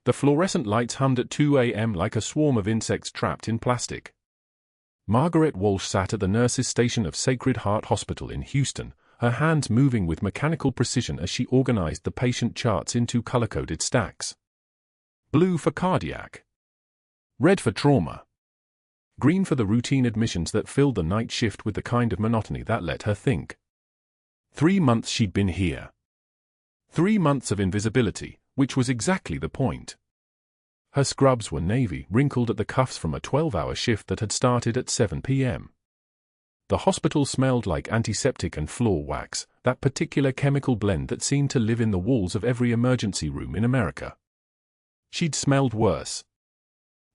The fluorescent lights hummed at 2 a.m. like a swarm of insects trapped in plastic. Margaret Walsh sat at the nurse's station of Sacred Heart Hospital in Houston, her hands moving with mechanical precision as she organized the patient charts into color-coded stacks. Blue for cardiac. Red for trauma. Green for the routine admissions that filled the night shift with the kind of monotony that let her think. 3 months she'd been here. 3 months of invisibility, which was exactly the point. Her scrubs were navy, wrinkled at the cuffs from a 12-hour shift that had started at 7 p.m. The hospital smelled like antiseptic and floor wax, that particular chemical blend that seemed to live in the walls of every emergency room in America. She'd smelled worse.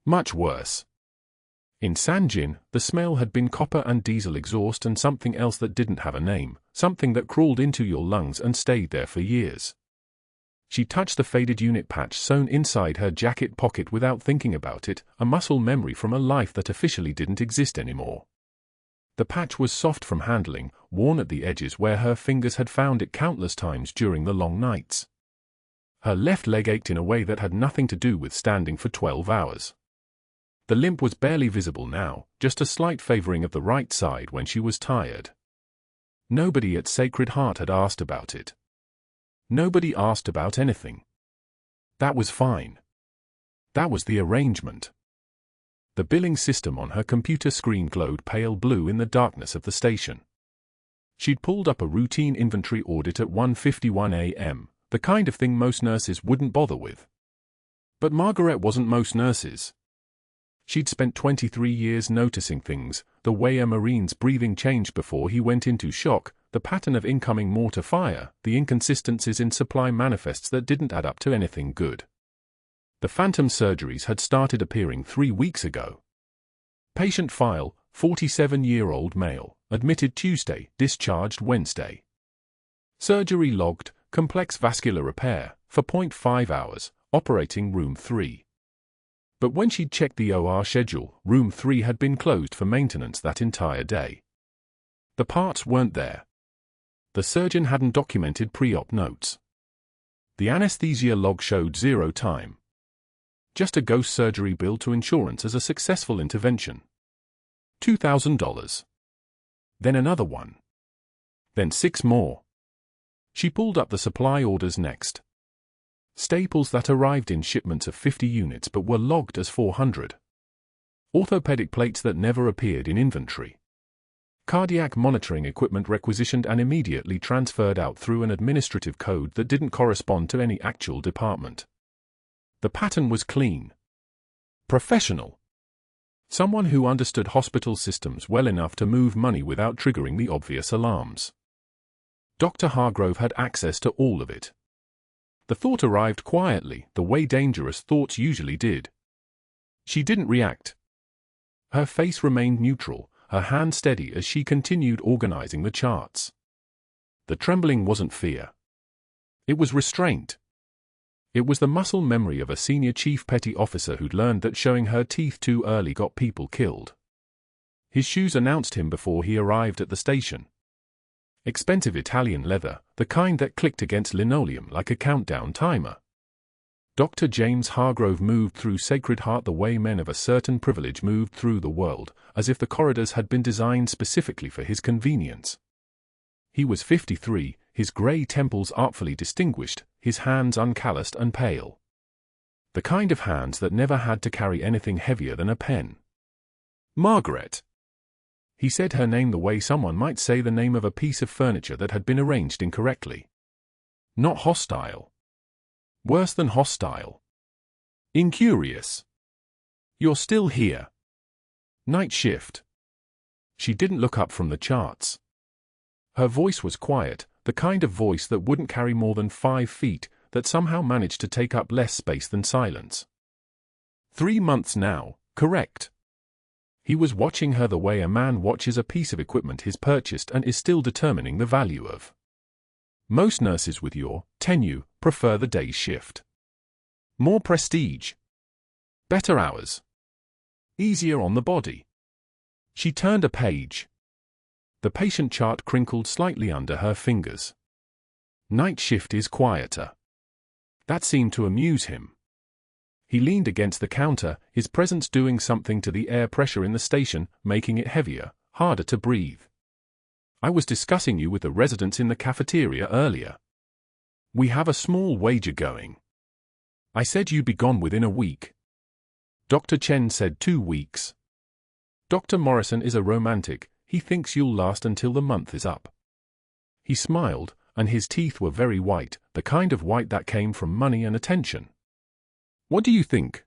Much worse. In San Jin, the smell had been copper and diesel exhaust and something else that didn't have a name, something that crawled into your lungs and stayed there for years. She touched the faded unit patch sewn inside her jacket pocket without thinking about it, a muscle memory from a life that officially didn't exist anymore. The patch was soft from handling, worn at the edges where her fingers had found it countless times during the long nights. Her left leg ached in a way that had nothing to do with standing for 12 hours. The limp was barely visible now, just a slight favoring of the right side when she was tired. Nobody at Sacred Heart had asked about it. Nobody asked about anything. That was fine. That was the arrangement. The billing system on her computer screen glowed pale blue in the darkness of the station. She'd pulled up a routine inventory audit at 1:51 a.m., the kind of thing most nurses wouldn't bother with. But Margaret wasn't most nurses. She'd spent 23 years noticing things, the way a Marine's breathing changed before he went into shock, the pattern of incoming mortar fire, the inconsistencies in supply manifests that didn't add up to anything good. The phantom surgeries had started appearing 3 weeks ago. Patient file, 47-year-old male, admitted Tuesday, discharged Wednesday. Surgery logged, complex vascular repair, for 0.5 hours, operating room 3. But when she'd checked the OR schedule, room 3 had been closed for maintenance that entire day. The parts weren't there. The surgeon hadn't documented pre-op notes. The anesthesia log showed 0 time. Just a ghost surgery bill to insurance as a successful intervention. $2,000. Then another one. Then 6 more. She pulled up the supply orders next. Staples that arrived in shipments of 50 units but were logged as 400. Orthopedic plates that never appeared in inventory. Cardiac monitoring equipment requisitioned and immediately transferred out through an administrative code that didn't correspond to any actual department. The pattern was clean. Professional. Someone who understood hospital systems well enough to move money without triggering the obvious alarms. Dr. Hargrove had access to all of it. The thought arrived quietly, the way dangerous thoughts usually did. She didn't react. Her face remained neutral, her hand steady as she continued organizing the charts. The trembling wasn't fear. It was restraint. It was the muscle memory of a senior chief petty officer who'd learned that showing her teeth too early got people killed. His shoes announced him before he arrived at the station. Expensive Italian leather, the kind that clicked against linoleum like a countdown timer. Dr. James Hargrove moved through Sacred Heart the way men of a certain privilege moved through the world, as if the corridors had been designed specifically for his convenience. He was 53, his grey temples artfully distinguished, his hands uncalloused and pale. The kind of hands that never had to carry anything heavier than a pen. Margaret. He said her name the way someone might say the name of a piece of furniture that had been arranged incorrectly. Not hostile. Worse than hostile. Incurious. You're still here. Night shift. She didn't look up from the charts. Her voice was quiet, the kind of voice that wouldn't carry more than 5 feet, that somehow managed to take up less space than silence. 3 months now, correct. He was watching her the way a man watches a piece of equipment he's purchased and is still determining the value of. Most nurses with your tenure prefer the day shift. More prestige. Better hours. Easier on the body. She turned a page. The patient chart crinkled slightly under her fingers. Night shift is quieter. That seemed to amuse him. He leaned against the counter, his presence doing something to the air pressure in the station, making it heavier, harder to breathe. I was discussing you with the residents in the cafeteria earlier. We have a small wager going. I said you'd be gone within a week. Dr. Chen said 2 weeks. Dr. Morrison is a romantic, he thinks you'll last until the month is up. He smiled, and his teeth were very white, the kind of white that came from money and attention. What do you think?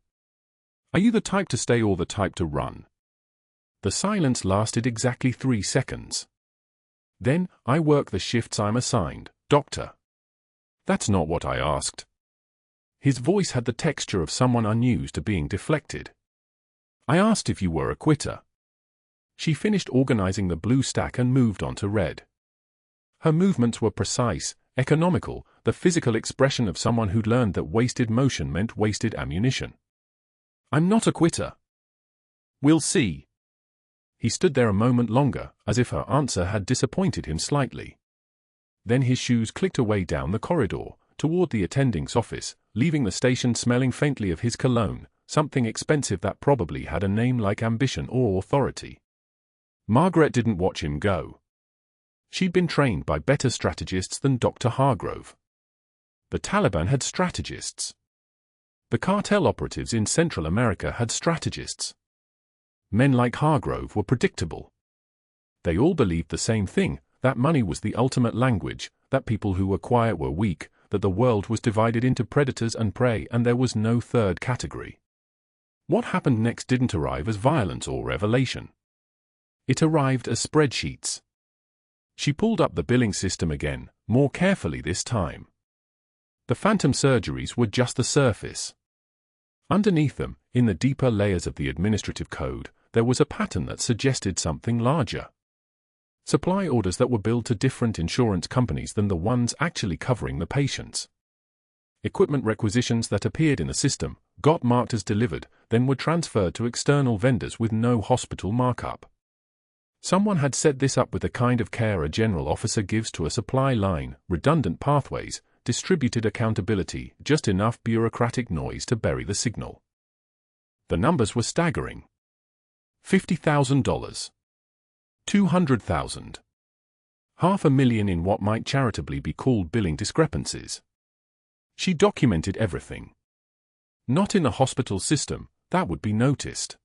Are you the type to stay or the type to run? The silence lasted exactly 3 seconds. Then, I work the shifts I'm assigned, doctor. That's not what I asked. His voice had the texture of someone unused to being deflected. I asked if you were a quitter. She finished organizing the blue stack and moved on to red. Her movements were precise, economical, the physical expression of someone who'd learned that wasted motion meant wasted ammunition. I'm not a quitter. We'll see. He stood there a moment longer, as if her answer had disappointed him slightly. Then his shoes clicked away down the corridor, toward the attending's office, leaving the station smelling faintly of his cologne, something expensive that probably had a name like ambition or authority. Margaret didn't watch him go. She'd been trained by better strategists than Dr. Hargrove. The Taliban had strategists. The cartel operatives in Central America had strategists. Men like Hargrove were predictable. They all believed the same thing, that money was the ultimate language, that people who were quiet were weak, that the world was divided into predators and prey and there was no third category. What happened next didn't arrive as violence or revelation. It arrived as spreadsheets. She pulled up the billing system again, more carefully this time. The phantom surgeries were just the surface. Underneath them, in the deeper layers of the administrative code, there was a pattern that suggested something larger. Supply orders that were billed to different insurance companies than the ones actually covering the patients. Equipment requisitions that appeared in the system, got marked as delivered, then were transferred to external vendors with no hospital markup. Someone had set this up with the kind of care a general officer gives to a supply line, redundant pathways, distributed accountability, just enough bureaucratic noise to bury the signal. The numbers were staggering. $50,000. 200,000. $500,000 in what might charitably be called billing discrepancies. She documented everything. Not in the hospital system, that would be noticed.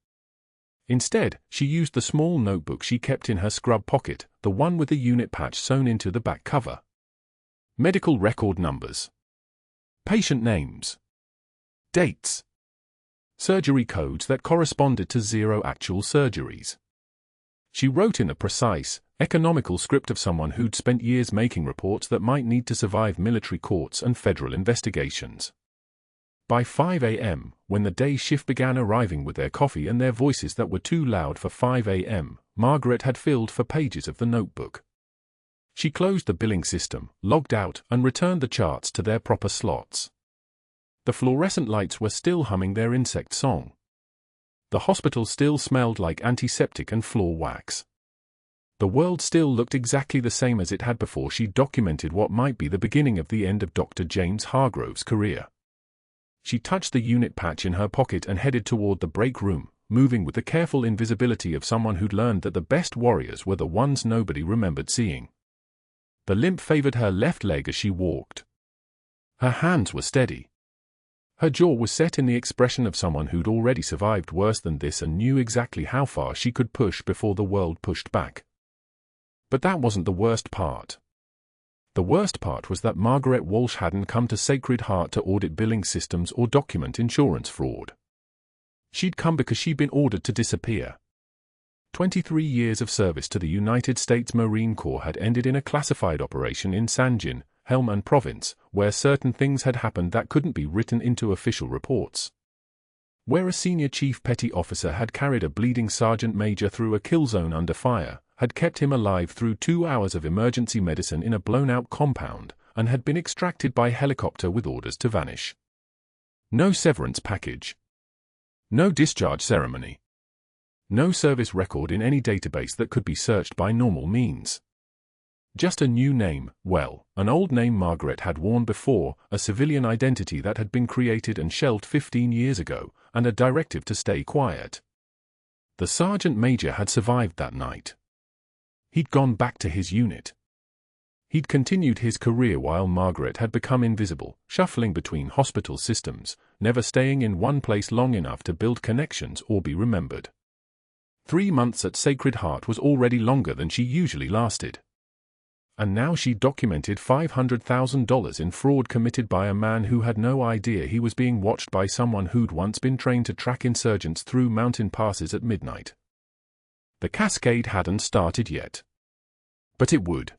Instead, she used the small notebook she kept in her scrub pocket, the one with the unit patch sewn into the back cover. Medical record numbers. Patient names. Dates. Surgery codes that corresponded to 0 actual surgeries. She wrote in a precise, economical script of someone who'd spent years making reports that might need to survive military courts and federal investigations. By 5 a.m., when the day shift began arriving with their coffee and their voices that were too loud for 5 a.m., Margaret had filled 4 pages of the notebook. She closed the billing system, logged out, and returned the charts to their proper slots. The fluorescent lights were still humming their insect song. The hospital still smelled like antiseptic and floor wax. The world still looked exactly the same as it had before she documented what might be the beginning of the end of Dr. James Hargrove's career. She touched the unit patch in her pocket and headed toward the break room, moving with the careful invisibility of someone who'd learned that the best warriors were the ones nobody remembered seeing. The limp favored her left leg as she walked. Her hands were steady. Her jaw was set in the expression of someone who'd already survived worse than this and knew exactly how far she could push before the world pushed back. But that wasn't the worst part. The worst part was that Margaret Walsh hadn't come to Sacred Heart to audit billing systems or document insurance fraud. She'd come because she'd been ordered to disappear. 23 years of service to the United States Marine Corps had ended in a classified operation in Sanjin, Helmand Province, where certain things had happened that couldn't be written into official reports. Where a senior chief petty officer had carried a bleeding sergeant major through a kill zone under fire, had kept him alive through 2 hours of emergency medicine in a blown-out compound, and had been extracted by helicopter with orders to vanish. No severance package. No discharge ceremony. No service record in any database that could be searched by normal means. Just a new name, well, an old name Margaret had worn before, a civilian identity that had been created and shelved 15 years ago, and a directive to stay quiet. The sergeant major had survived that night. He'd gone back to his unit. He'd continued his career while Margaret had become invisible, shuffling between hospital systems, never staying in one place long enough to build connections or be remembered. 3 months at Sacred Heart was already longer than she usually lasted. And now she documented $500,000 in fraud committed by a man who had no idea he was being watched by someone who'd once been trained to track insurgents through mountain passes at midnight. The cascade hadn't started yet. But it would.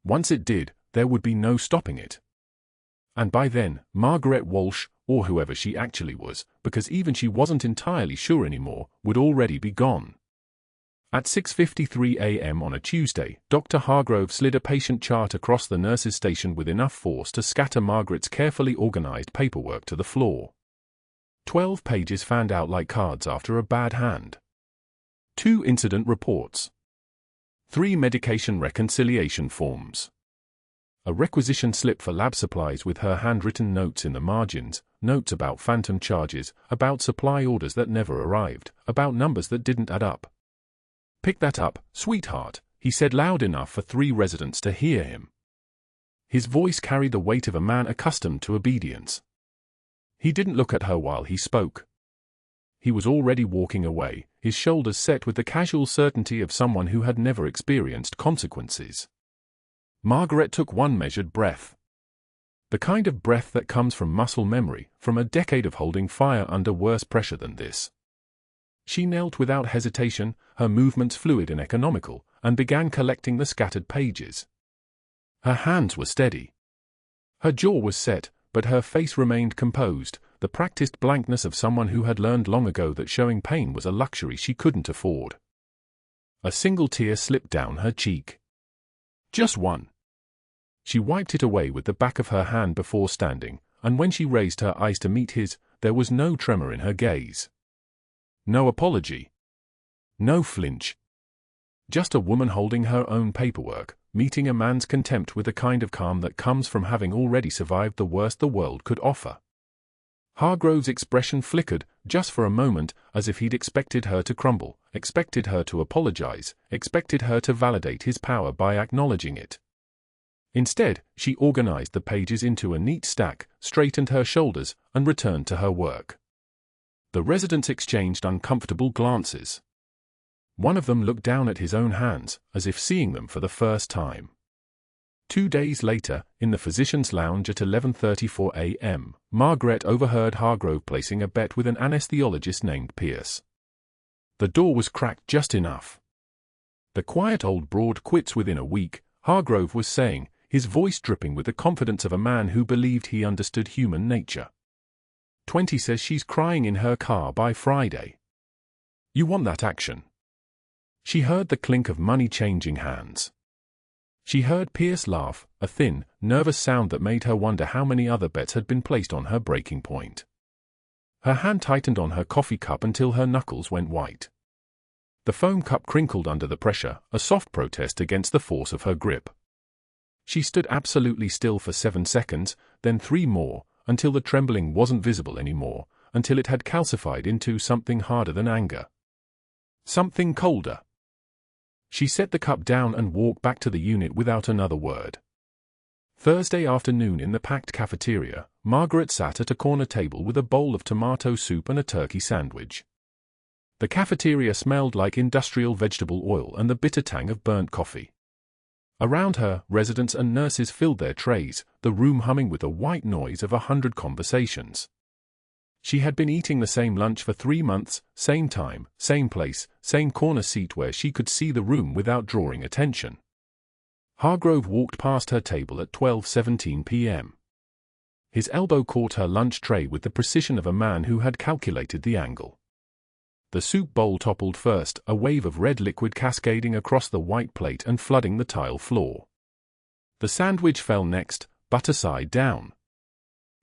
Once it did, there would be no stopping it. And by then, Margaret Walsh, or whoever she actually was, because even she wasn't entirely sure anymore, would already be gone. At 6:53 a.m. on a Tuesday, Dr. Hargrove slid a patient chart across the nurse's station with enough force to scatter Margaret's carefully organized paperwork to the floor. 12 pages fanned out like cards after a bad hand. 2 incident reports. 3 medication reconciliation forms. A requisition slip for lab supplies with her handwritten notes in the margins, notes about phantom charges, about supply orders that never arrived, about numbers that didn't add up. "Pick that up, sweetheart," he said loud enough for 3 residents to hear him. His voice carried the weight of a man accustomed to obedience. He didn't look at her while he spoke. He was already walking away, his shoulders set with the casual certainty of someone who had never experienced consequences. Margaret took one measured breath. The kind of breath that comes from muscle memory, from a decade of holding fire under worse pressure than this. She knelt without hesitation, her movements fluid and economical, and began collecting the scattered pages. Her hands were steady. Her jaw was set, but her face remained composed, the practiced blankness of someone who had learned long ago that showing pain was a luxury she couldn't afford. A single tear slipped down her cheek. Just one. She wiped it away with the back of her hand before standing, and when she raised her eyes to meet his, there was no tremor in her gaze. No apology. No flinch. Just a woman holding her own paperwork, meeting a man's contempt with the kind of calm that comes from having already survived the worst the world could offer. Hargrove's expression flickered, just for a moment, as if he'd expected her to crumble, expected her to apologize, expected her to validate his power by acknowledging it. Instead, she organized the pages into a neat stack, straightened her shoulders, and returned to her work. The residents exchanged uncomfortable glances. One of them looked down at his own hands, as if seeing them for the first time. 2 days later, in the physician's lounge at 11:34 a.m., Margaret overheard Hargrove placing a bet with an anesthesiologist named Pierce. The door was cracked just enough. "The quiet old broad quits within a week," Hargrove was saying, his voice dripping with the confidence of a man who believed he understood human nature. 20 says she's crying in her car by Friday. You want that action? She heard the clink of money changing hands. She heard Pierce laugh, a thin, nervous sound that made her wonder how many other bets had been placed on her breaking point. Her hand tightened on her coffee cup until her knuckles went white. The foam cup crinkled under the pressure, a soft protest against the force of her grip. She stood absolutely still for 7 seconds, then 3 more, until the trembling wasn't visible anymore, until it had calcified into something harder than anger. Something colder. She set the cup down and walked back to the unit without another word. Thursday afternoon in the packed cafeteria, Margaret sat at a corner table with a bowl of tomato soup and a turkey sandwich. The cafeteria smelled like industrial vegetable oil and the bitter tang of burnt coffee. Around her, residents and nurses filled their trays, the room humming with the white noise of 100 conversations. She had been eating the same lunch for 3 months, same time, same place, same corner seat where she could see the room without drawing attention. Hargrove walked past her table at 12:17 p.m. His elbow caught her lunch tray with the precision of a man who had calculated the angle. The soup bowl toppled first, a wave of red liquid cascading across the white plate and flooding the tile floor. The sandwich fell next, butter side down.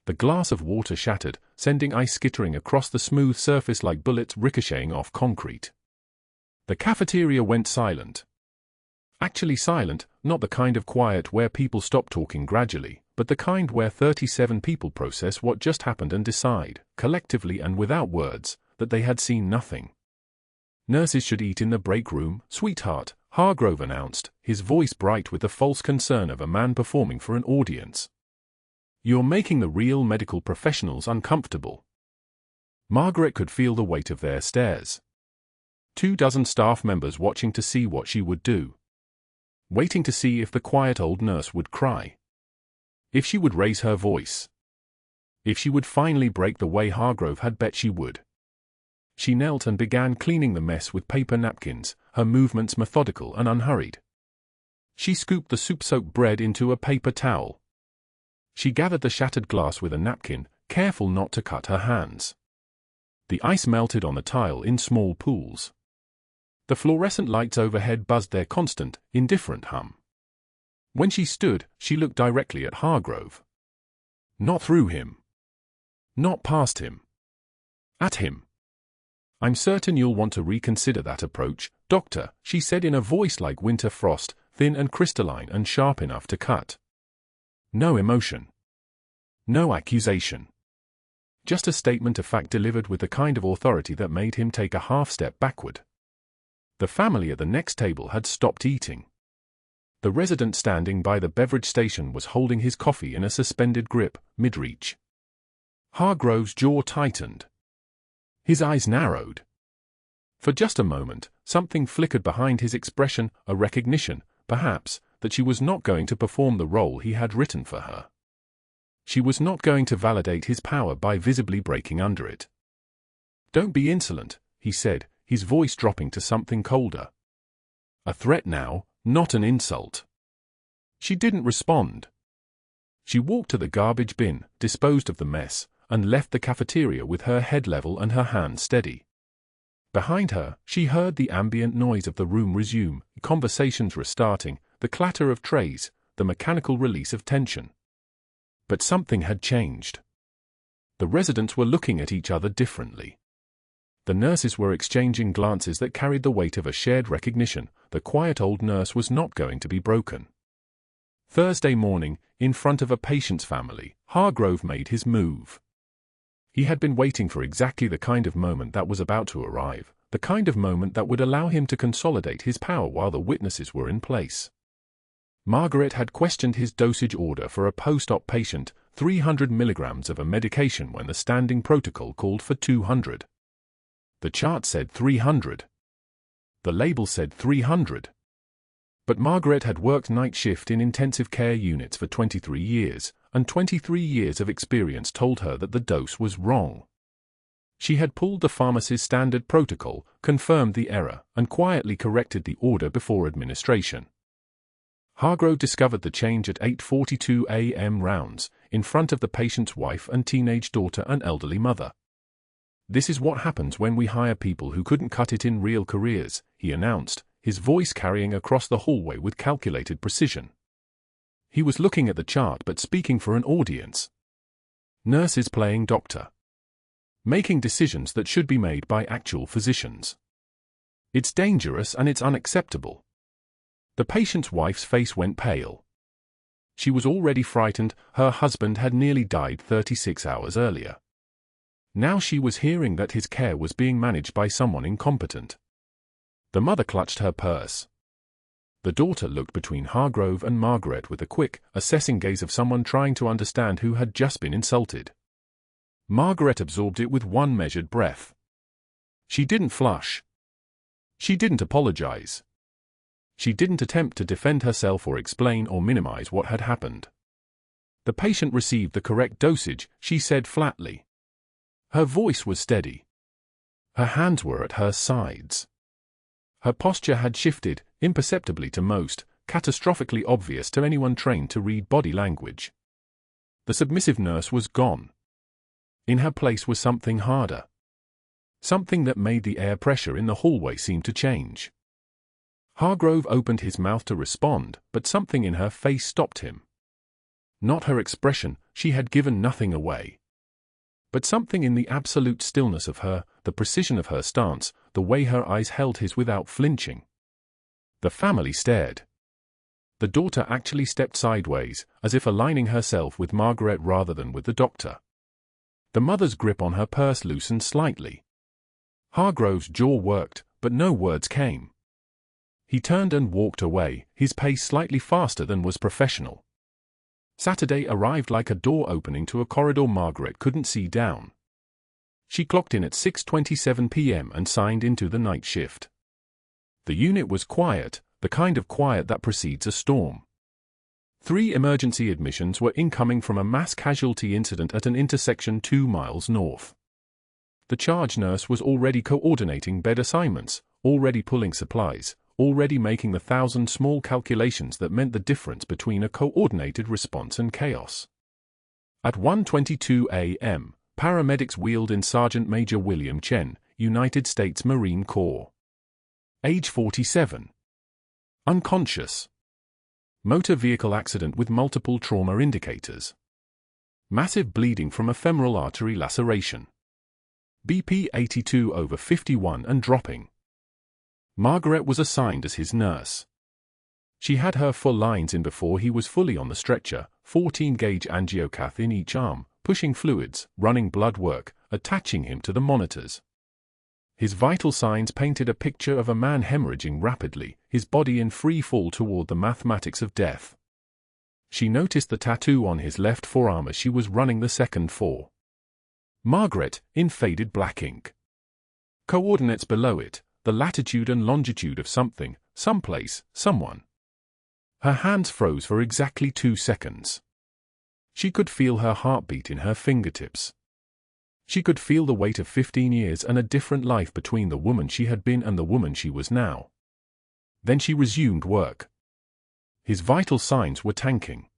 The glass of water shattered, sending ice skittering across the smooth surface like bullets ricocheting off concrete. The cafeteria went silent. Actually silent, not the kind of quiet where people stop talking gradually, but the kind where 37 people process what just happened and decide, collectively and without words, that they had seen nothing. Nurses should eat in the break room, sweetheart, Hargrove announced, his voice bright with the false concern of a man performing for an audience. You're making the real medical professionals uncomfortable. Margaret could feel the weight of their stares. 24 staff members watching to see what she would do. Waiting to see if the quiet old nurse would cry. If she would raise her voice. If she would finally break the way Hargrove had bet she would. She knelt and began cleaning the mess with paper napkins, her movements methodical and unhurried. She scooped the soup-soaked bread into a paper towel. She gathered the shattered glass with a napkin, careful not to cut her hands. The ice melted on the tile in small pools. The fluorescent lights overhead buzzed their constant, indifferent hum. When she stood, she looked directly at Hargrove. Not through him. Not past him. At him. I'm certain you'll want to reconsider that approach, Doctor, she said in a voice like winter frost, thin and crystalline and sharp enough to cut. No emotion. No accusation. Just a statement of fact delivered with the kind of authority that made him take a half-step backward. The family at the next table had stopped eating. The resident standing by the beverage station was holding his coffee in a suspended grip, mid-reach. Hargrove's jaw tightened. His eyes narrowed. For just a moment, something flickered behind his expression, a recognition, perhaps, that she was not going to perform the role he had written for her. She was not going to validate his power by visibly breaking under it. Don't be insolent, he said, his voice dropping to something colder. A threat now, not an insult. She didn't respond. She walked to the garbage bin, disposed of the mess, and left the cafeteria with her head level and her hands steady. Behind her, she heard the ambient noise of the room resume, conversations restarting, the clatter of trays, the mechanical release of tension. But something had changed. The residents were looking at each other differently. The nurses were exchanging glances that carried the weight of a shared recognition. The quiet old nurse was not going to be broken. Thursday morning, in front of a patient's family, Hargrove made his move. He had been waiting for exactly the kind of moment that was about to arrive, the kind of moment that would allow him to consolidate his power while the witnesses were in place. Margaret had questioned his dosage order for a post-op patient, 300 milligrams of a medication when the standing protocol called for 200. The chart said 300. The label said 300. But Margaret had worked night shift in intensive care units for 23 years, and 23 years of experience told her that the dose was wrong. She had pulled the pharmacy's standard protocol, confirmed the error, and quietly corrected the order before administration. Hargrove discovered the change at 8:42 a.m. rounds, in front of the patient's wife and teenage daughter and elderly mother. This is what happens when we hire people who couldn't cut it in real careers, he announced, his voice carrying across the hallway with calculated precision. He was looking at the chart but speaking for an audience. Nurses playing doctor. Making decisions that should be made by actual physicians. It's dangerous and it's unacceptable. The patient's wife's face went pale. She was already frightened. Her husband had nearly died 36 hours earlier. Now she was hearing that his care was being managed by someone incompetent. The mother clutched her purse. The daughter looked between Hargrove and Margaret with a quick, assessing gaze of someone trying to understand who had just been insulted. Margaret absorbed it with one measured breath. She didn't flush. She didn't apologize. She didn't attempt to defend herself or explain or minimize what had happened. The patient received the correct dosage, she said flatly. Her voice was steady. Her hands were at her sides. Her posture had shifted, imperceptibly to most, catastrophically obvious to anyone trained to read body language. The submissive nurse was gone. In her place was something harder. Something that made the air pressure in the hallway seem to change. Hargrove opened his mouth to respond, but something in her face stopped him. Not her expression, she had given nothing away. But something in the absolute stillness of her, the precision of her stance, the way her eyes held his without flinching. The family stared. The daughter actually stepped sideways, as if aligning herself with Margaret rather than with the doctor. The mother's grip on her purse loosened slightly. Hargrove's jaw worked, but no words came. He turned and walked away, his pace slightly faster than was professional. Saturday arrived like a door opening to a corridor Margaret couldn't see down. She clocked in at 6:27 p.m. and signed into the night shift. The unit was quiet, the kind of quiet that precedes a storm. 3 emergency admissions were incoming from a mass casualty incident at an intersection 2 miles north. The charge nurse was already coordinating bed assignments, already pulling supplies, already making the 1,000 small calculations that meant the difference between a coordinated response and chaos. At 1:22 a.m., paramedics wheeled in Sergeant Major William Chen, United States Marine Corps. Age 47. Unconscious. Motor vehicle accident with multiple trauma indicators. Massive bleeding from a femoral artery laceration. BP 82/51 and dropping. Margaret was assigned as his nurse. She had her full lines in before he was fully on the stretcher, 14-gauge angiocath in each arm, pushing fluids, running blood work, attaching him to the monitors. His vital signs painted a picture of a man hemorrhaging rapidly, his body in free fall toward the mathematics of death. She noticed the tattoo on his left forearm as she was running the second 4. Margaret, in faded black ink. Coordinates below it, the latitude and longitude of something, someplace, someone. Her hands froze for exactly 2 seconds. She could feel her heartbeat in her fingertips. She could feel the weight of 15 years and a different life between the woman she had been and the woman she was now. Then she resumed work. His vital signs were tanking.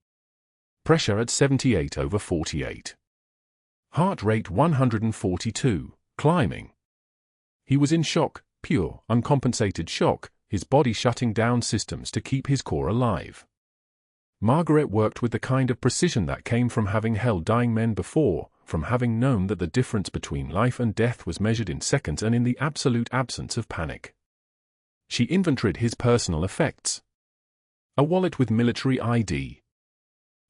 Pressure at 78/48. Heart rate 142, climbing. He was in shock, pure, uncompensated shock, his body shutting down systems to keep his core alive. Margaret worked with the kind of precision that came from having held dying men before, from having known that the difference between life and death was measured in seconds and in the absolute absence of panic. She inventoried his personal effects. A wallet with military ID.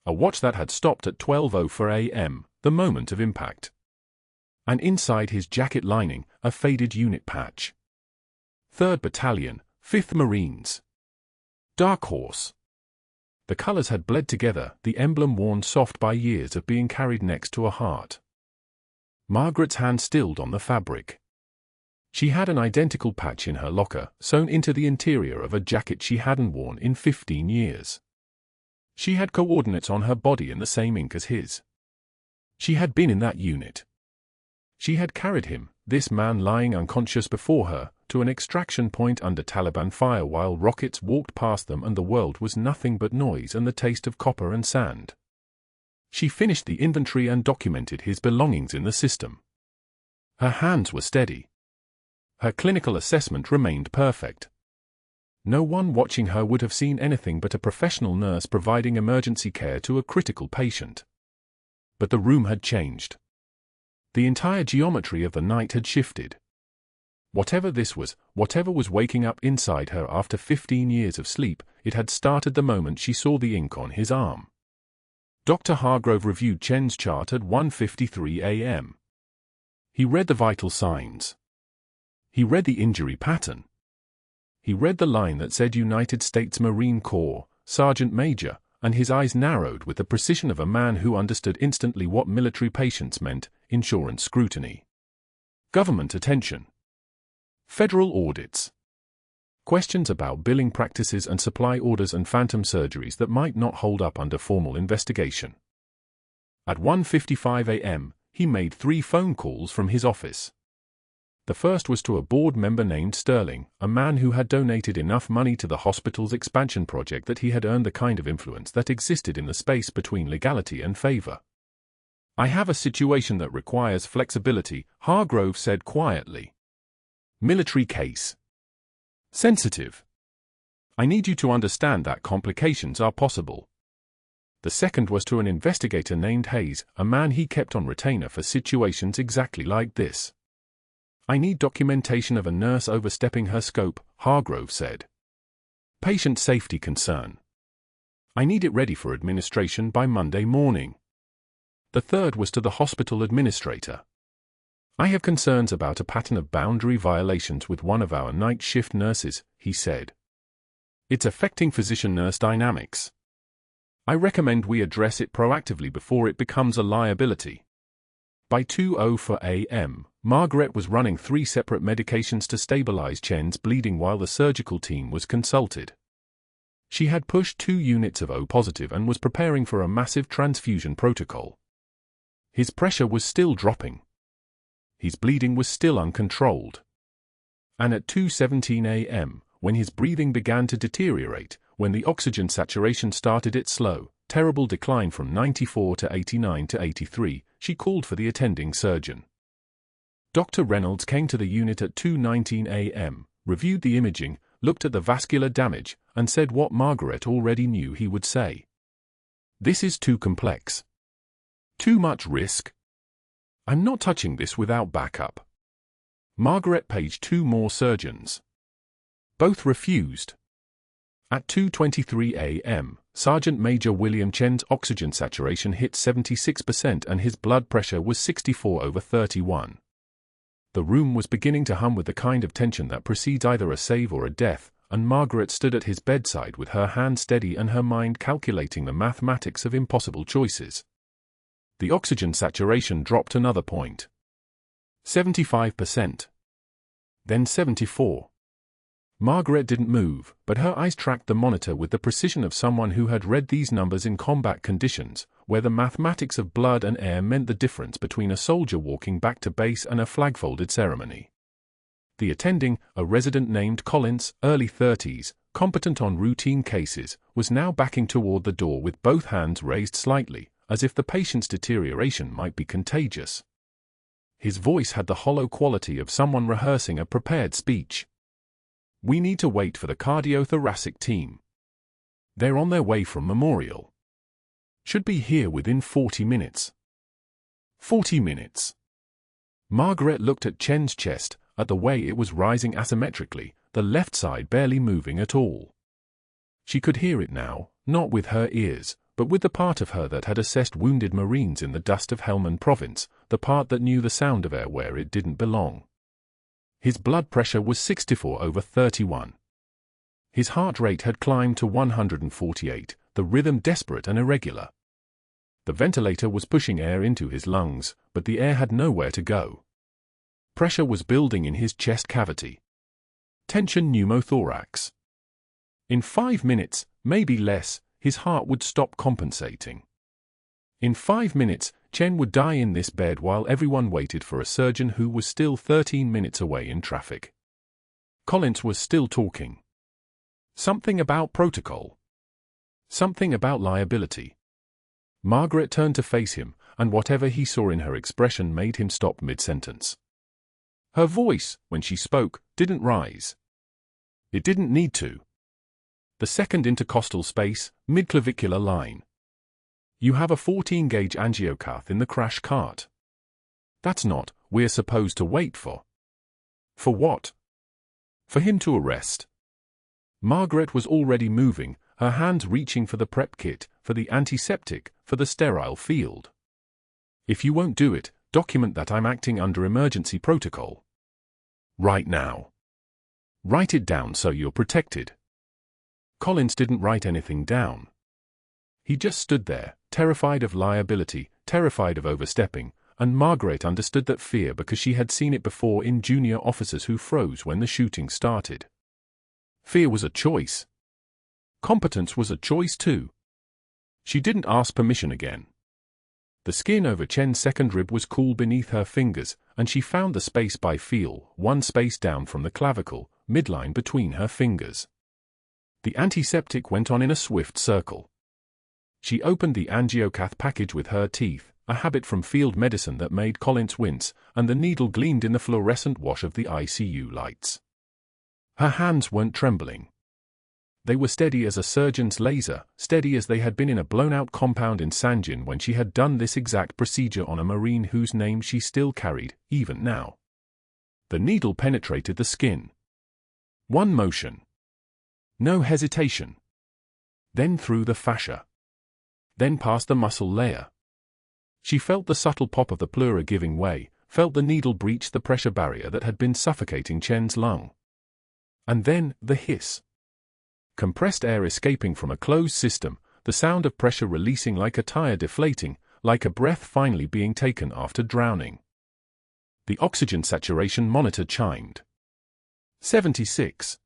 A watch that had stopped at 12:04 a.m., the moment of impact. And inside his jacket lining, a faded unit patch. 3rd Battalion, 5th Marines. Dark Horse. The colors had bled together, the emblem worn soft by years of being carried next to a heart. Margaret's hand stilled on the fabric. She had an identical patch in her locker, sewn into the interior of a jacket she hadn't worn in 15 years. She had coordinates on her body in the same ink as his. She had been in that unit. She had carried him, this man lying unconscious before her, to an extraction point under Taliban fire while rockets walked past them and the world was nothing but noise and the taste of copper and sand. She finished the inventory and documented his belongings in the system. Her hands were steady. Her clinical assessment remained perfect. No one watching her would have seen anything but a professional nurse providing emergency care to a critical patient. But the room had changed. The entire geometry of the night had shifted. Whatever this was, whatever was waking up inside her after 15 years of sleep, it had started the moment she saw the ink on his arm. Dr. Hargrove reviewed Chen's chart at 1:53 a.m. He read the vital signs. He read the injury pattern. He read the line that said United States Marine Corps, Sergeant Major, and his eyes narrowed with the precision of a man who understood instantly what military patience meant: insurance scrutiny, government attention, federal audits, questions about billing practices and supply orders and phantom surgeries that might not hold up under formal investigation. At 1:55 a.m., he made 3 phone calls from his office. The first was to a board member named Sterling, a man who had donated enough money to the hospital's expansion project that he had earned the kind of influence that existed in the space between legality and favor. "I have a situation that requires flexibility," Hargrove said quietly. "Military case. Sensitive. I need you to understand that complications are possible." The second was to an investigator named Hayes, a man he kept on retainer for situations exactly like this. "I need documentation of a nurse overstepping her scope," Hargrove said. "Patient safety concern. I need it ready for administration by Monday morning. The third was to the hospital administrator. I have concerns about a pattern of boundary violations with one of our night shift nurses, he said. It's affecting physician-nurse dynamics. I recommend we address it proactively before it becomes a liability. By 2:04 a.m., Margaret was running 3 separate medications to stabilize Chen's bleeding while the surgical team was consulted. She had pushed 2 units of O positive and was preparing for a massive transfusion protocol. His pressure was still dropping. His bleeding was still uncontrolled. And at 2:17 a.m., when his breathing began to deteriorate, when the oxygen saturation started its slow, terrible decline from 94 to 89 to 83, she called for the attending surgeon. Dr. Reynolds came to the unit at 2:19 a.m., reviewed the imaging, looked at the vascular damage, and said what Margaret already knew he would say. This is too complex. Too much risk. I'm not touching this without backup. Margaret paged 2 more surgeons. Both refused. At 2:23 a.m., Sergeant Major William Chen's oxygen saturation hit 76% and his blood pressure was 64/31. The room was beginning to hum with the kind of tension that precedes either a save or a death, and Margaret stood at his bedside with her hand steady and her mind calculating the mathematics of impossible choices. The oxygen saturation dropped another point. 75%. Then 74. Margaret didn't move, but her eyes tracked the monitor with the precision of someone who had read these numbers in combat conditions, where the mathematics of blood and air meant the difference between a soldier walking back to base and a flag-folded ceremony. The attending, a resident named Collins, early 30s, competent on routine cases, was now backing toward the door with both hands raised slightly, as if the patient's deterioration might be contagious. His voice had the hollow quality of someone rehearsing a prepared speech. We need to wait for the cardiothoracic team. They're on their way from Memorial. Should be here within 40 minutes. 40 minutes. Margaret looked at Chen's chest, at the way it was rising asymmetrically, the left side barely moving at all. She could hear it now, not with her ears, but with the part of her that had assessed wounded Marines in the dust of Helmand Province, the part that knew the sound of air where it didn't belong. His blood pressure was 64/31. His heart rate had climbed to 148, the rhythm desperate and irregular. The ventilator was pushing air into his lungs, but the air had nowhere to go. Pressure was building in his chest cavity. Tension pneumothorax. In 5 minutes, maybe less, his heart would stop compensating. In 5 minutes, Chen would die in this bed while everyone waited for a surgeon who was still 13 minutes away in traffic. Collins was still talking. Something about protocol. Something about liability. Margaret turned to face him, and whatever he saw in her expression made him stop mid-sentence. Her voice, when she spoke, didn't rise. It didn't need to. The second intercostal space, midclavicular line. You have a 14-gauge angiocath in the crash cart. That's not, we're supposed to wait for. For what? For him to arrest. Margaret was already moving, her hands reaching for the prep kit, for the antiseptic, for the sterile field. If you won't do it, document that I'm acting under emergency protocol. Right now. Write it down so you're protected. Collins didn't write anything down. He just stood there, terrified of liability, terrified of overstepping, and Margaret understood that fear because she had seen it before in junior officers who froze when the shooting started. Fear was a choice. Competence was a choice too. She didn't ask permission again. The skin over Chen's second rib was cool beneath her fingers, and she found the space by feel, one space down from the clavicle, midline between her fingers. The antiseptic went on in a swift circle. She opened the angiocath package with her teeth, a habit from field medicine that made Collins wince, and the needle gleamed in the fluorescent wash of the ICU lights. Her hands weren't trembling. They were steady as a surgeon's laser, steady as they had been in a blown-out compound in Sanjin when she had done this exact procedure on a Marine whose name she still carried, even now. The needle penetrated the skin. One motion. No hesitation. then through the fascia, then past the muscle layer. She felt the subtle pop of the pleura giving way, felt the needle breach the pressure barrier that had been suffocating Chen's lung. And then, the hiss. Compressed air escaping from a closed system, the sound of pressure releasing like a tire deflating, like a breath finally being taken after drowning. The oxygen saturation monitor chimed. 76.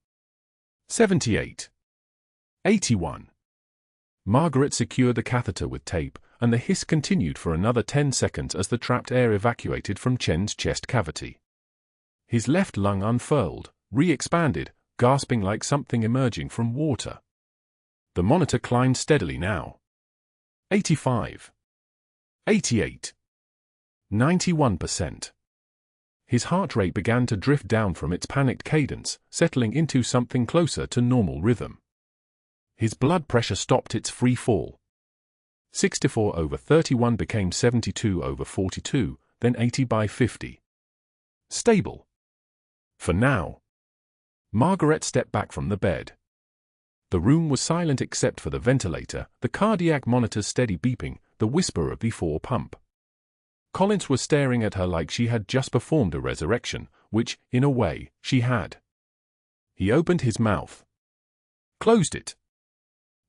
78. 81. Margaret secured the catheter with tape, and the hiss continued for another 10 seconds as the trapped air evacuated from Chen's chest cavity. His left lung unfurled, re-expanded, gasping like something emerging from water. The monitor climbed steadily now. 85. 88. 91%. His heart rate began to drift down from its panicked cadence, settling into something closer to normal rhythm. His blood pressure stopped its free fall. 64/31 became 72/42, then 80/50. Stable. For now. Margaret stepped back from the bed. The room was silent except for the ventilator, the cardiac monitor's steady beeping, the whisper of the E4 pump. Collins was staring at her like she had just performed a resurrection, which, in a way, she had. He opened his mouth. Closed it.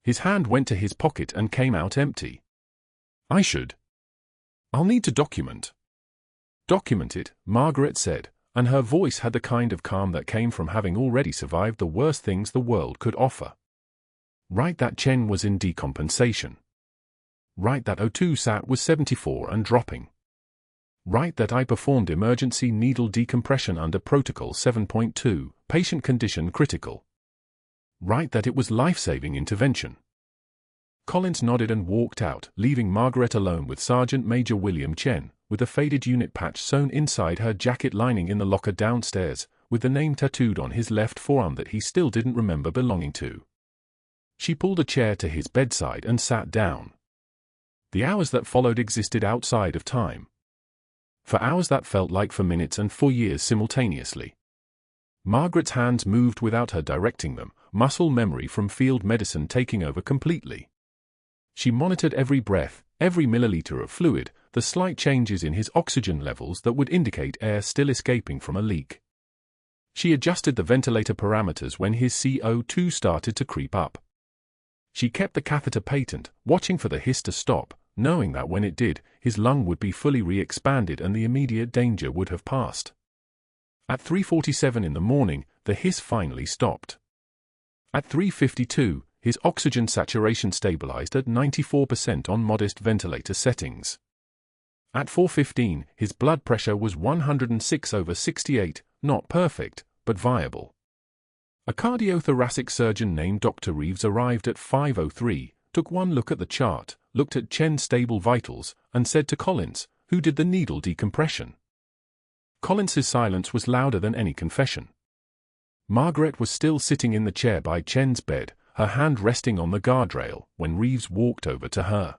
His hand went to his pocket and came out empty. I'll need to document. Document it, Margaret said, and her voice had the kind of calm that came from having already survived the worst things the world could offer. Write that Chen was in decompensation. Write that O2 sat was 74 and dropping. Write that I performed emergency needle decompression under Protocol 7.2, patient condition critical. Write that it was life-saving intervention. Collins nodded and walked out, leaving Margaret alone with Sergeant Major William Chen, with a faded unit patch sewn inside her jacket lining in the locker downstairs, with the name tattooed on his left forearm that he still didn't remember belonging to. She pulled a chair to his bedside and sat down. The hours that followed existed outside of time. For hours that felt like for minutes and for years simultaneously. Margaret's hands moved without her directing them, muscle memory from field medicine taking over completely. She monitored every breath, every milliliter of fluid, the slight changes in his oxygen levels that would indicate air still escaping from a leak. She adjusted the ventilator parameters when his CO2 started to creep up. She kept the catheter patent, watching for the hiss to stop, knowing that when it did, his lung would be fully re-expanded and the immediate danger would have passed. At 3:47 in the morning, the hiss finally stopped. At 3:52, his oxygen saturation stabilized at 94% on modest ventilator settings. At 4:15, his blood pressure was 106/68, not perfect, but viable. A cardiothoracic surgeon named Dr. Reeves arrived at 5:03, took one look at the chart, looked at Chen's stable vitals, and said to Collins, who did the needle decompression. Collins's silence was louder than any confession. Margaret was still sitting in the chair by Chen's bed, her hand resting on the guardrail, when Reeves walked over to her.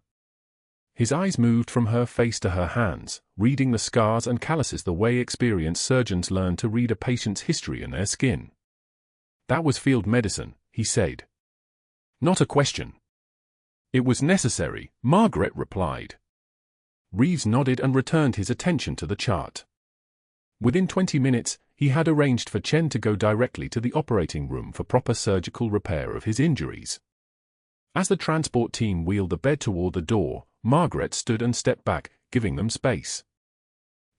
His eyes moved from her face to her hands, reading the scars and calluses the way experienced surgeons learn to read a patient's history in their skin. That was field medicine, he said. Not a question. It was necessary, Margaret replied. Reeves nodded and returned his attention to the chart. Within 20 minutes, he had arranged for Chen to go directly to the operating room for proper surgical repair of his injuries. As the transport team wheeled the bed toward the door, Margaret stood and stepped back, giving them space.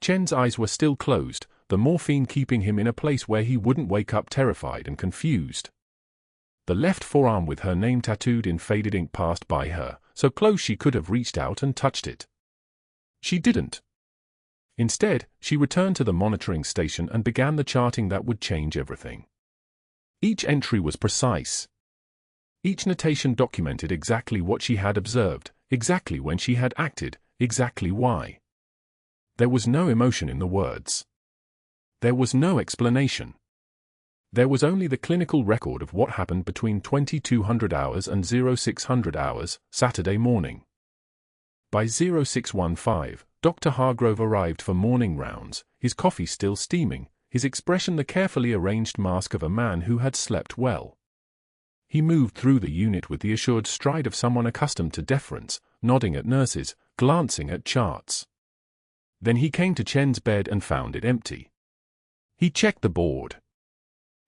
Chen's eyes were still closed, the morphine keeping him in a place where he wouldn't wake up terrified and confused. The left forearm with her name tattooed in faded ink passed by her, so close she could have reached out and touched it. She didn't. Instead, she returned to the monitoring station and began the charting that would change everything. Each entry was precise. Each notation documented exactly what she had observed, exactly when she had acted, exactly why. There was no emotion in the words. There was no explanation. There was only the clinical record of what happened between 2200 hours and 0600 hours, Saturday morning. By 0615, Dr. Hargrove arrived for morning rounds, his coffee still steaming, his expression the carefully arranged mask of a man who had slept well. He moved through the unit with the assured stride of someone accustomed to deference, nodding at nurses, glancing at charts. Then he came to Chen's bed and found it empty. He checked the board.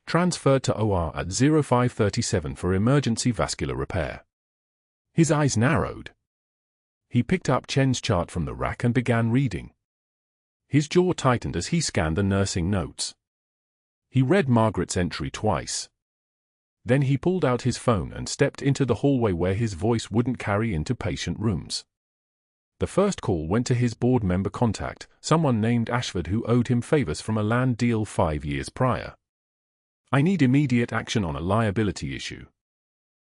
Transferred to OR at 0537 for emergency vascular repair. His eyes narrowed. He picked up Chen's chart from the rack and began reading. His jaw tightened as he scanned the nursing notes. He read Margaret's entry twice. Then he pulled out his phone and stepped into the hallway where his voice wouldn't carry into patient rooms. The first call went to his board member contact, someone named Ashford who owed him favors from a land deal 5 years prior. I need immediate action on a liability issue.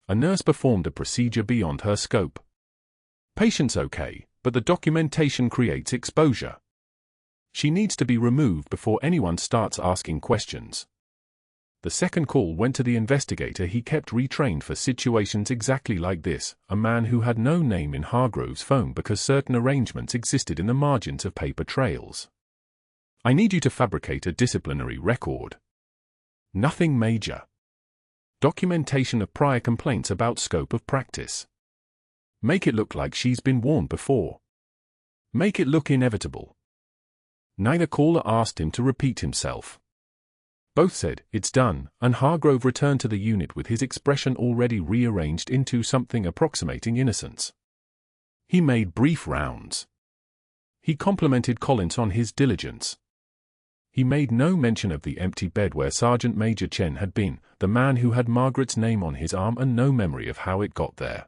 A nurse performed a procedure beyond her scope. Patient's okay, but the documentation creates exposure. She needs to be removed before anyone starts asking questions. The second call went to the investigator he kept retrained for situations exactly like this, a man who had no name in Hargrove's phone because certain arrangements existed in the margins of paper trails. I need you to fabricate a disciplinary record. Nothing major. Documentation of prior complaints about scope of practice. Make it look like she's been warned before. Make it look inevitable. Neither caller asked him to repeat himself. Both said, "It's done," and Hargrove returned to the unit with his expression already rearranged into something approximating innocence. He made brief rounds. He complimented Collins on his diligence. He made no mention of the empty bed where Sergeant Major Chen had been, the man who had Margaret's name on his arm and no memory of how it got there.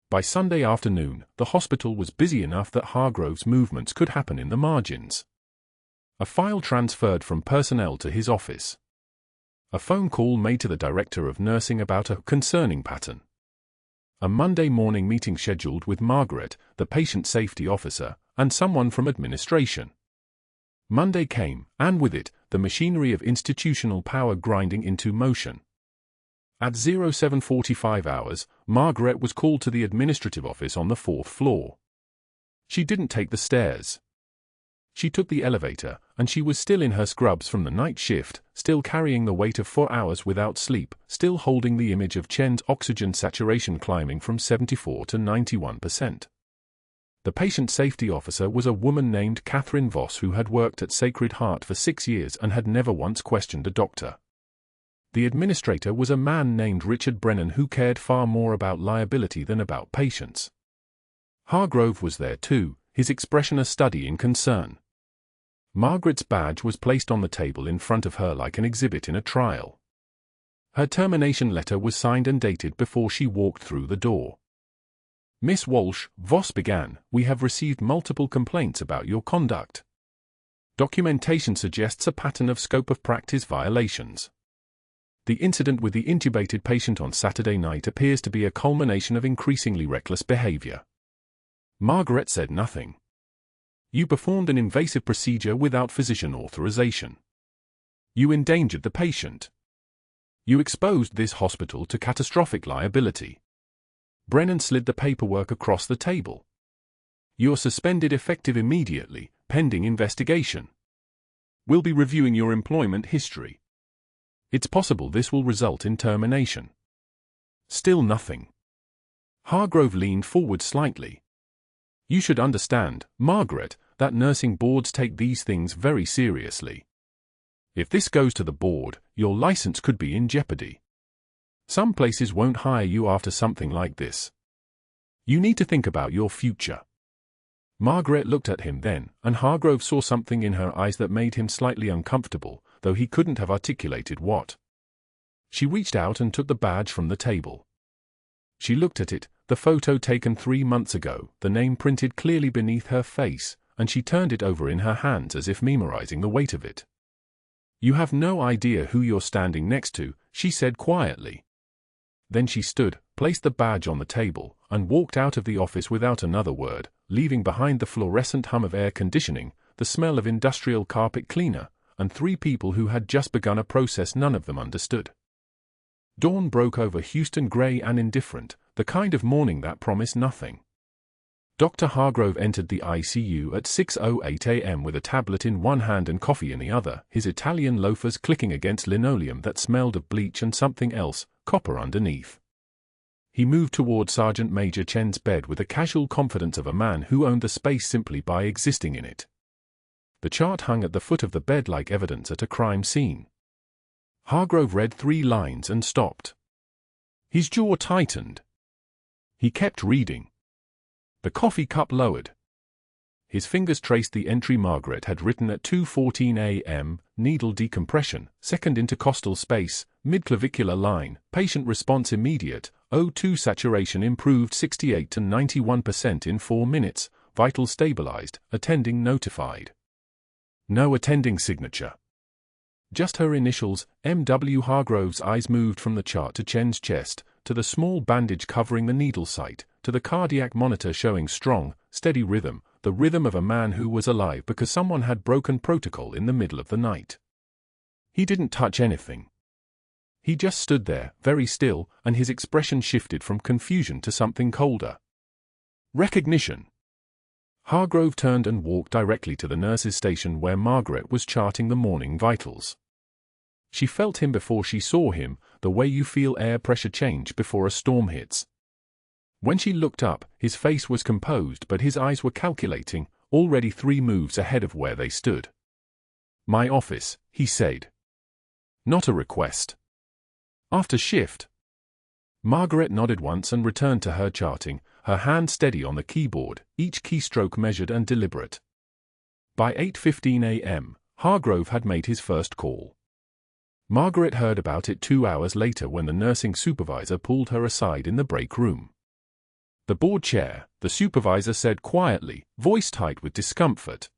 By Sunday afternoon, the hospital was busy enough that Hargrove's movements could happen in the margins. A file transferred from personnel to his office. A phone call made to the director of nursing about a concerning pattern. A Monday morning meeting scheduled with Margaret, the patient safety officer, and someone from administration. Monday came, and with it, the machinery of institutional power grinding into motion. At 0745 hours, Margaret was called to the administrative office on the 4th floor. She didn't take the stairs. She took the elevator, and she was still in her scrubs from the night shift, still carrying the weight of 4 hours without sleep, still holding the image of Chen's oxygen saturation climbing from 74 to 91%. The patient safety officer was a woman named Catherine Voss who had worked at Sacred Heart for 6 years and had never once questioned a doctor. The administrator was a man named Richard Brennan who cared far more about liability than about patients. Hargrove was there too, his expression a study in concern. Margaret's badge was placed on the table in front of her like an exhibit in a trial. Her termination letter was signed and dated before she walked through the door. "Miss Walsh," Voss began, "we have received multiple complaints about your conduct. Documentation suggests a pattern of scope of practice violations. The incident with the intubated patient on Saturday night appears to be a culmination of increasingly reckless behavior." Margaret said nothing. "You performed an invasive procedure without physician authorization. You endangered the patient. You exposed this hospital to catastrophic liability." Brennan slid the paperwork across the table. "You're suspended effective immediately, pending investigation. We'll be reviewing your employment history. It's possible this will result in termination." Still nothing. Hargrove leaned forward slightly. "You should understand, Margaret, that nursing boards take these things very seriously. If this goes to the board, your license could be in jeopardy. Some places won't hire you after something like this. You need to think about your future." Margaret looked at him then, and Hargrove saw something in her eyes that made him slightly uncomfortable, though he couldn't have articulated what. She reached out and took the badge from the table. She looked at it, the photo taken 3 months ago, the name printed clearly beneath her face, and she turned it over in her hands as if memorizing the weight of it. "You have no idea who you're standing next to," she said quietly. Then she stood, placed the badge on the table, and walked out of the office without another word, leaving behind the fluorescent hum of air conditioning, the smell of industrial carpet cleaner, and 3 people who had just begun a process none of them understood. Dawn broke over Houston, gray and indifferent, the kind of morning that promised nothing. Dr. Hargrove entered the ICU at 6:08 a.m. with a tablet in one hand and coffee in the other, his Italian loafers clicking against linoleum that smelled of bleach and something else, copper underneath. He moved toward Sergeant Major Chen's bed with the casual confidence of a man who owned the space simply by existing in it. The chart hung at the foot of the bed like evidence at a crime scene. Hargrove read 3 lines and stopped. His jaw tightened. He kept reading. The coffee cup lowered. His fingers traced the entry Margaret had written at 2:14 a.m., needle decompression, second intercostal space, midclavicular line, patient response immediate, O2 saturation improved 68 to 91% in 4 minutes, vital stabilized, attending notified. No attending signature. Just her initials, M.W. Hargrove's eyes moved from the chart to Chen's chest, to the small bandage covering the needle site, to the cardiac monitor showing strong, steady rhythm, the rhythm of a man who was alive because someone had broken protocol in the middle of the night. He didn't touch anything. He just stood there, very still, and his expression shifted from confusion to something colder. Recognition. Hargrove turned and walked directly to the nurse's station where Margaret was charting the morning vitals. She felt him before she saw him, the way you feel air pressure change before a storm hits. When she looked up, his face was composed but his eyes were calculating, already 3 moves ahead of where they stood. "My office," he said. "Not a request." "After shift." Margaret nodded once and returned to her charting, her hand steady on the keyboard, each keystroke measured and deliberate. By 8:15 a.m., Hargrove had made his first call. Margaret heard about it 2 hours later when the nursing supervisor pulled her aside in the break room. "The board chair," the supervisor said quietly, voice tight with discomfort.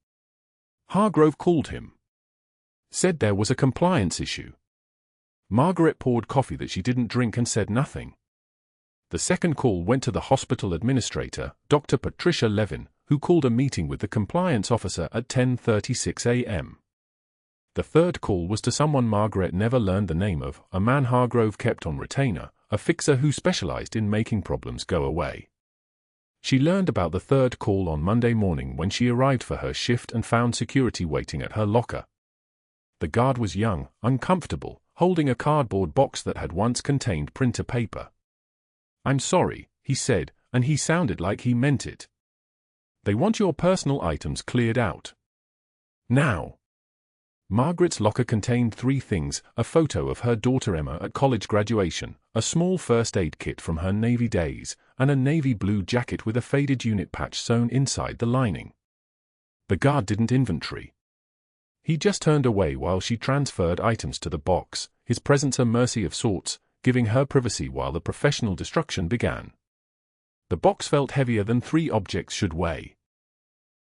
Hargrove called him. Said there was a compliance issue. Margaret poured coffee that she didn't drink and said nothing. The second call went to the hospital administrator, Dr. Patricia Levin, who called a meeting with the compliance officer at 10:36 a.m. The third call was to someone Margaret never learned the name of, a man Hargrove kept on retainer, a fixer who specialized in making problems go away. She learned about the third call on Monday morning when she arrived for her shift and found security waiting at her locker. The guard was young, uncomfortable, holding a cardboard box that had once contained printer paper. "I'm sorry," he said, and he sounded like he meant it. "They want your personal items cleared out. Now." Margaret's locker contained 3 things: a photo of her daughter Emma at college graduation, a small first aid kit from her Navy days, and a navy blue jacket with a faded unit patch sewn inside the lining. The guard didn't inventory. He just turned away while she transferred items to the box, his presence a mercy of sorts, giving her privacy while the professional destruction began. The box felt heavier than 3 objects should weigh.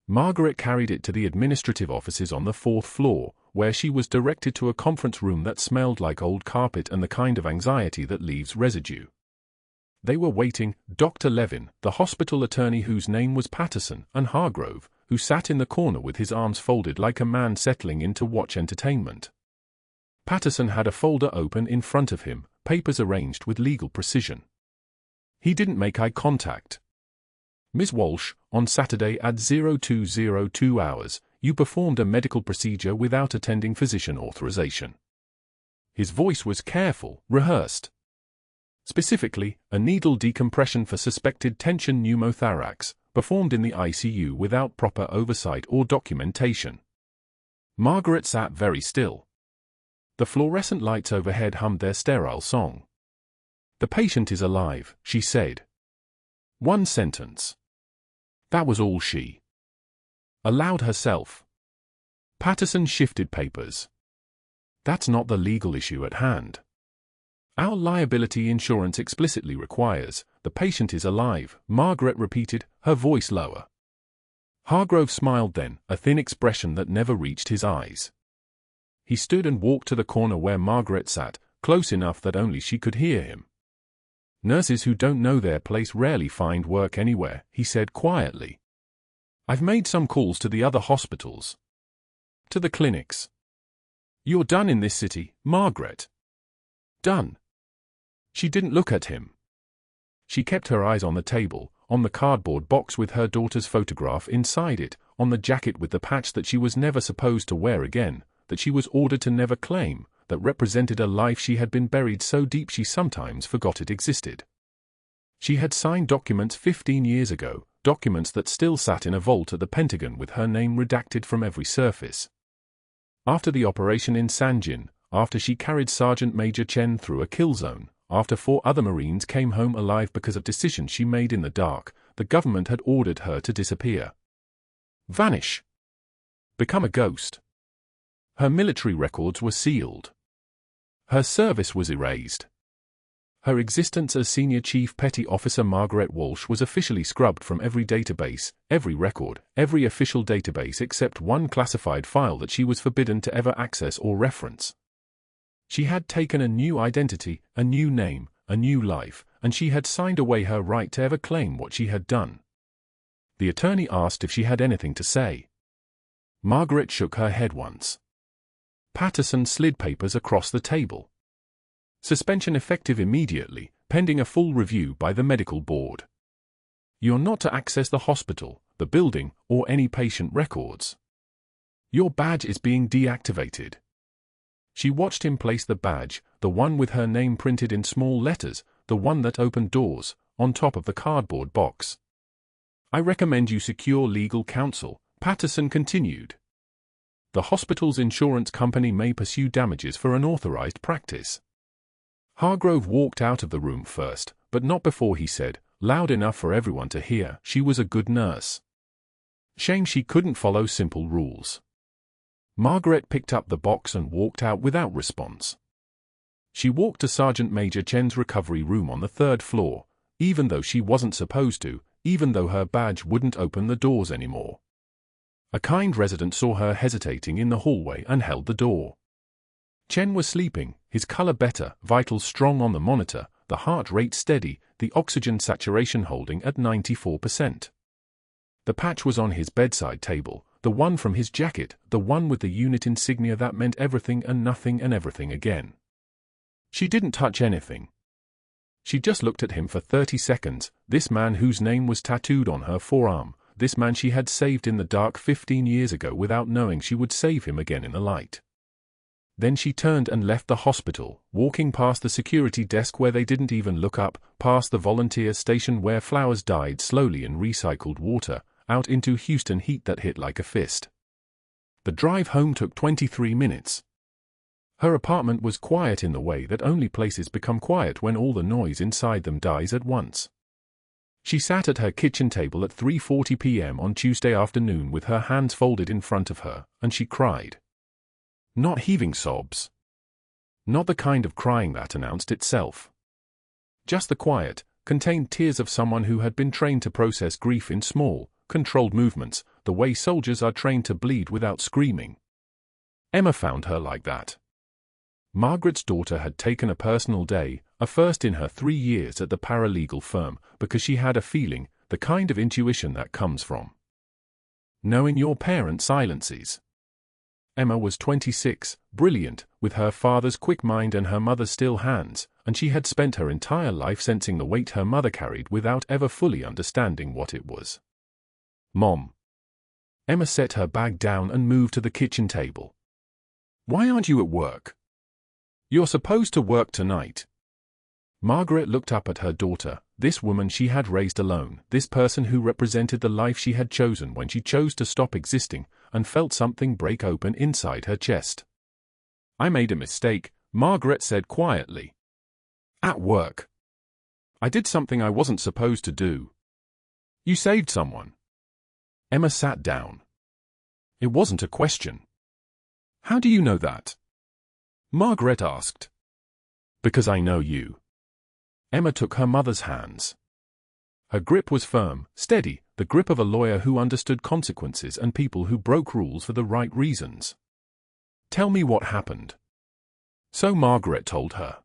Margaret carried it to the administrative offices on the 4th floor, where she was directed to a conference room that smelled like old carpet and the kind of anxiety that leaves residue. They were waiting, Dr. Levin, the hospital attorney whose name was Patterson, and Hargrove, who sat in the corner with his arms folded like a man settling in to watch entertainment. Patterson had a folder open in front of him, papers arranged with legal precision. He didn't make eye contact. "Ms. Walsh, on Saturday at 0202 hours, you performed a medical procedure without attending physician authorization." His voice was careful, rehearsed. Specifically, a needle decompression for suspected tension pneumothorax, performed in the ICU without proper oversight or documentation. Margaret sat very still. The fluorescent lights overhead hummed their sterile song. "The patient is alive," she said. 1 sentence. That was all she allowed herself. Patterson shifted papers. "That's not the legal issue at hand. Our liability insurance explicitly requires, the patient is alive," Margaret repeated, her voice lower. Hargrove smiled then, a thin expression that never reached his eyes. He stood and walked to the corner where Margaret sat, close enough that only she could hear him. "Nurses who don't know their place rarely find work anywhere," he said quietly. "I've made some calls to the other hospitals. To the clinics. You're done in this city, Margaret." "Done?" She didn't look at him. She kept her eyes on the table, on the cardboard box with her daughter's photograph inside it, on the jacket with the patch that she was never supposed to wear again, that she was ordered to never claim, that represented a life she had been buried so deep she sometimes forgot it existed. She had signed documents 15 years ago, documents that still sat in a vault at the Pentagon with her name redacted from every surface. After the operation in Sanjin, after she carried Sergeant Major Chen through a kill zone, after 4 other Marines came home alive because of decisions she made in the dark, the government had ordered her to disappear. Vanish. Become a ghost. Her military records were sealed. Her service was erased. Her existence as Senior Chief Petty Officer Margaret Walsh was officially scrubbed from every database, every record, every official database except one classified file that she was forbidden to ever access or reference. She had taken a new identity, a new name, a new life, and she had signed away her right to ever claim what she had done. The attorney asked if she had anything to say. Margaret shook her head once. Patterson slid papers across the table. Suspension effective immediately, pending a full review by the medical board. You're not to access the hospital, the building, or any patient records. Your badge is being deactivated. She watched him place the badge, the one with her name printed in small letters, the one that opened doors, on top of the cardboard box. I recommend you secure legal counsel, Patterson continued. The hospital's insurance company may pursue damages for unauthorized practice. Hargrove walked out of the room first, but not before he said, loud enough for everyone to hear, she was a good nurse. Shame she couldn't follow simple rules. Margaret picked up the box and walked out without response. She walked to Sergeant Major Chen's recovery room on the 3rd floor, even though she wasn't supposed to, even though her badge wouldn't open the doors anymore. A kind resident saw her hesitating in the hallway and held the door. Chen was sleeping, his color better, vitals strong on the monitor, the heart rate steady, the oxygen saturation holding at 94%. The patch was on his bedside table, the one from his jacket, the one with the unit insignia that meant everything and nothing and everything again. She didn't touch anything. She just looked at him for 30 seconds, this man whose name was tattooed on her forearm, this man she had saved in the dark 15 years ago without knowing she would save him again in the light. Then she turned and left the hospital, walking past the security desk where they didn't even look up, past the volunteer station where flowers died slowly in recycled water, out into Houston heat that hit like a fist. The drive home took 23 minutes. Her apartment was quiet in the way that only places become quiet when all the noise inside them dies at once. She sat at her kitchen table at 3:40 p.m. on Tuesday afternoon with her hands folded in front of her, and she cried. Not heaving sobs. Not the kind of crying that announced itself. Just the quiet, contained tears of someone who had been trained to process grief in small, controlled movements, the way soldiers are trained to bleed without screaming. Emma found her like that. Margaret's daughter had taken a personal day, a first in her 3 years at the paralegal firm, because she had a feeling, the kind of intuition that comes from knowing your parents' silences. Emma was 26, brilliant, with her father's quick mind and her mother's still hands, and she had spent her entire life sensing the weight her mother carried without ever fully understanding what it was. Mom. Emma set her bag down and moved to the kitchen table. Why aren't you at work? You're supposed to work tonight. Margaret looked up at her daughter, this woman she had raised alone, this person who represented the life she had chosen when she chose to stop existing, and felt something break open inside her chest. I made a mistake, Margaret said quietly. At work. I did something I wasn't supposed to do. You saved someone. Emma sat down. It wasn't a question. How do you know that? Margaret asked. Because I know you. Emma took her mother's hands. Her grip was firm, steady, the grip of a lawyer who understood consequences and people who broke rules for the right reasons. Tell me what happened. So Margaret told her.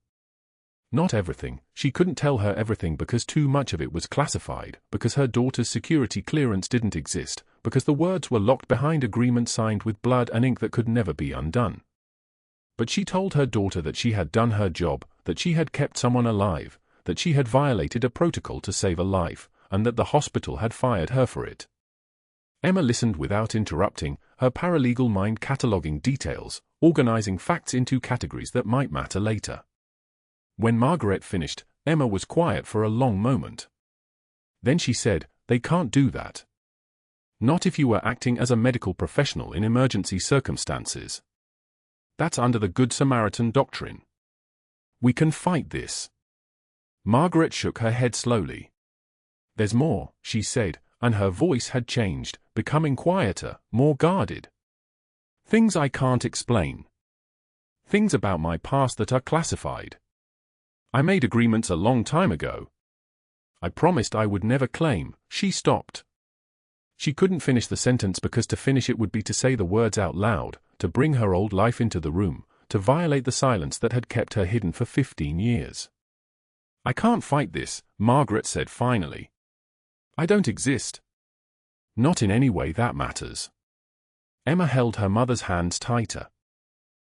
Not everything, she couldn't tell her everything because too much of it was classified, because her daughter's security clearance didn't exist, because the words were locked behind agreements signed with blood and ink that could never be undone. But she told her daughter that she had done her job, that she had kept someone alive, that she had violated a protocol to save a life, and that the hospital had fired her for it. Emma listened without interrupting, her paralegal mind cataloguing details, organizing facts into categories that might matter later. When Margaret finished, Emma was quiet for a long moment. Then she said, "They can't do that. Not if you were acting as a medical professional in emergency circumstances. That's under the Good Samaritan doctrine. We can fight this." Margaret shook her head slowly. "There's more," she said, and her voice had changed, becoming quieter, more guarded. "Things I can't explain. Things about my past that are classified. I made agreements a long time ago. I promised I would never claim." She stopped. She couldn't finish the sentence because to finish it would be to say the words out loud, to bring her old life into the room, to violate the silence that had kept her hidden for 15 years. "I can't fight this," Margaret said finally. "I don't exist. Not in any way that matters." Emma held her mother's hands tighter.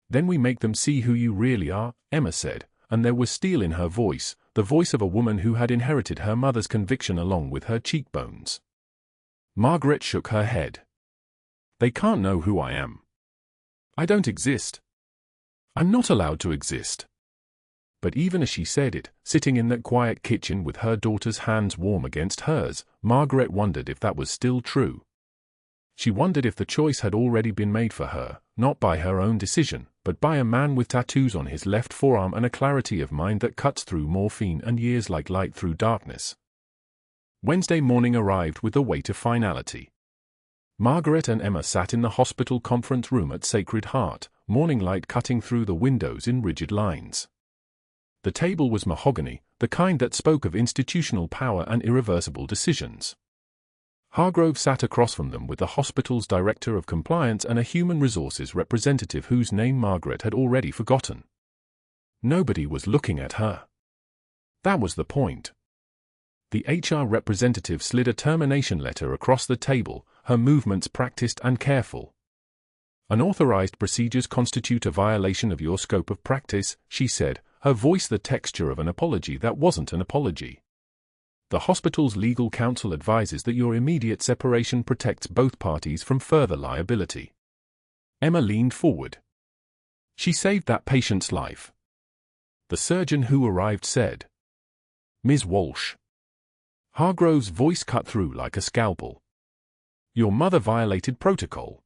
"Then we make them see who you really are," Emma said, and there was steel in her voice, the voice of a woman who had inherited her mother's conviction along with her cheekbones. Margaret shook her head. "They can't know who I am. I don't exist. I'm not allowed to exist." But even as she said it, sitting in that quiet kitchen with her daughter's hands warm against hers, Margaret wondered if that was still true. She wondered if the choice had already been made for her, not by her own decision, but by a man with tattoos on his left forearm and a clarity of mind that cuts through morphine and years like light through darkness. Wednesday morning arrived with the weight of finality. Margaret and Emma sat in the hospital conference room at Sacred Heart, morning light cutting through the windows in rigid lines. The table was mahogany, the kind that spoke of institutional power and irreversible decisions. Hargrove sat across from them with the hospital's director of compliance and a human resources representative whose name Margaret had already forgotten. Nobody was looking at her. That was the point. The HR representative slid a termination letter across the table, her movements practiced and careful. "Unauthorized procedures constitute a violation of your scope of practice," she said, her voice the texture of an apology that wasn't an apology. "The hospital's legal counsel advises that your immediate separation protects both parties from further liability." Emma leaned forward. "She saved that patient's life." The surgeon who arrived said, "Ms. Walsh." Hargrove's voice cut through like a scalpel. "Your mother violated protocol.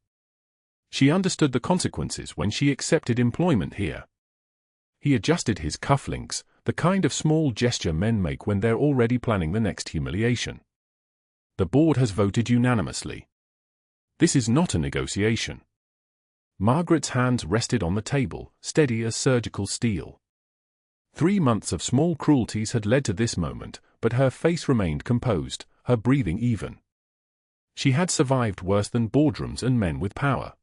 She understood the consequences when she accepted employment here." He adjusted his cufflinks, the kind of small gesture men make when they're already planning the next humiliation. "The board has voted unanimously. This is not a negotiation." Margaret's hands rested on the table, steady as surgical steel. 3 months of small cruelties had led to this moment, but her face remained composed, her breathing even. She had survived worse than boardrooms and men with power.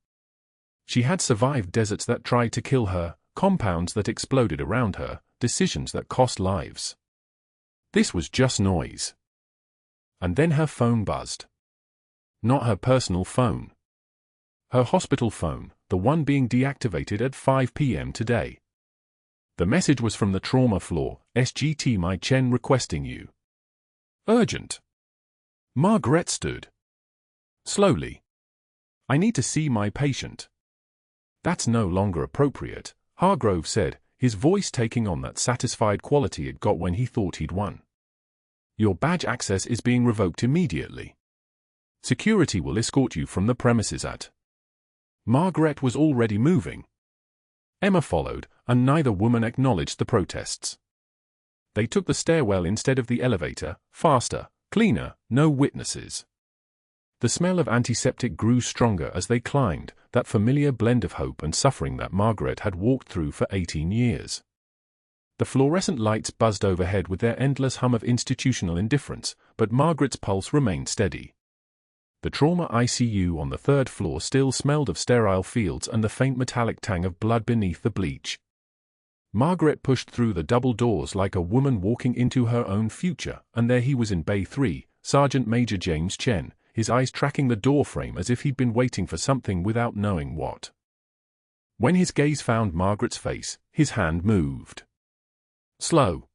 She had survived deserts that tried to kill her, compounds that exploded around her, decisions that cost lives. This was just noise. And then her phone buzzed. Not her personal phone. Her hospital phone, the one being deactivated at 5 p.m. today. The message was from the trauma floor, "SGT my Chen requesting you." Urgent. Margaret stood. Slowly. "I need to see my patient." "That's no longer appropriate," Hargrove said, his voice taking on that satisfied quality it got when he thought he'd won. "Your badge access is being revoked immediately. Security will escort you from the premises at." Margaret was already moving. Emma followed, and neither woman acknowledged the protests. They took the stairwell instead of the elevator, faster, cleaner, no witnesses. The smell of antiseptic grew stronger as they climbed, that familiar blend of hope and suffering that Margaret had walked through for 18 years. The fluorescent lights buzzed overhead with their endless hum of institutional indifference, but Margaret's pulse remained steady. The trauma ICU on the 3rd floor still smelled of sterile fields and the faint metallic tang of blood beneath the bleach. Margaret pushed through the double doors like a woman walking into her own future, and there he was in Bay 3, Sergeant Major James Chen, his eyes tracking the doorframe as if he'd been waiting for something without knowing what. When his gaze found Margaret's face, his hand moved. Slow.